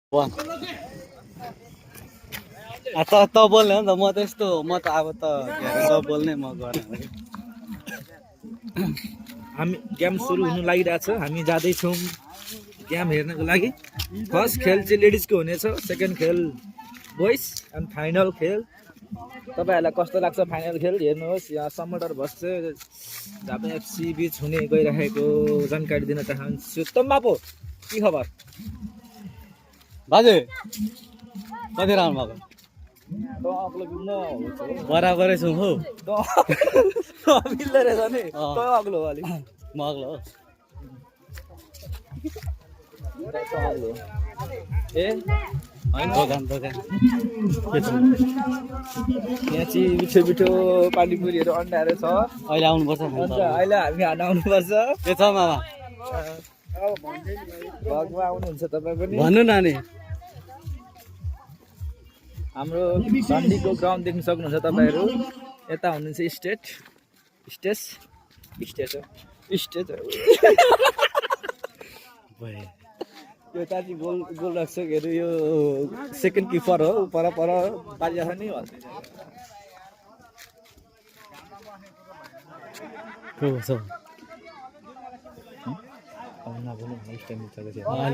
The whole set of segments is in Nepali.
वान त बोल्ने हो नि त म त यस्तो म त अब त त बोल्ने म गरेँ हामी गेम सुरु हुनु लागिरहेछ। हामी जाँदैछौँ गेम हेर्नको लागि। फर्स्ट खेल चाहिँ लेडिजको हुनेछ, सेकेन्ड खेल बोइज एन्ड फाइनल खेल। तपाईँहरूलाई कस्तो लाग्छ फाइनल खेल? हेर्नुहोस्, यहाँ समटर बस्छ झापा एफसी बिच हुने गइरहेको जानकारी दिन चाहन्छु। तम्बापो के खबर? बाजे कति राउन्ड भएको? बराबरै छौँ हौ। मिल्दो रहेछ नि। अग्लो हो अलिक, म अग्लो हो। ए होइन, दोकान दोकान के छ? यहाँ चाहिँ मिठो मिठो पानीपुरीहरू अन्डाहरू छ। अहिले आउनुपर्छ अन्त अहिले हामी खान आउनुपर्छ। के छ मामा? भगमा आउनुहुन्छ तपाईँ पनि? भन्नु नानी। हाम्रो झन्डीको ग्राउन्ड देख्न सक्नुहुन्छ तपाईँहरू। यता हुनुहुन्छ स्टेज यो ताती गोल रक्षकहरू, यो सेकेन्ड किपर हो। पर पारिया नि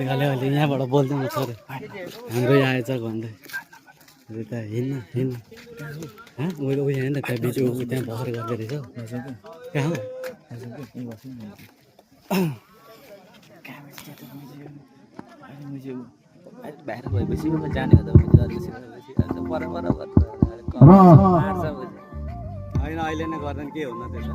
अलि यहाँबाट बोल्दैन सर, हाम्रो यहाँ आएछ भन्दै त हिँड्न उयो यहाँ त त्यहाँ बिच त्यहाँ बसेर गर्दै रहेछ कहाँ हो? बाहिर भएपछि जाने हो त होइन अहिले नै गर्दा के हुन त्यसो?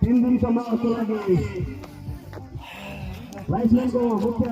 तीन दिन सम्मको लागि लाइसेन्सको मुख्य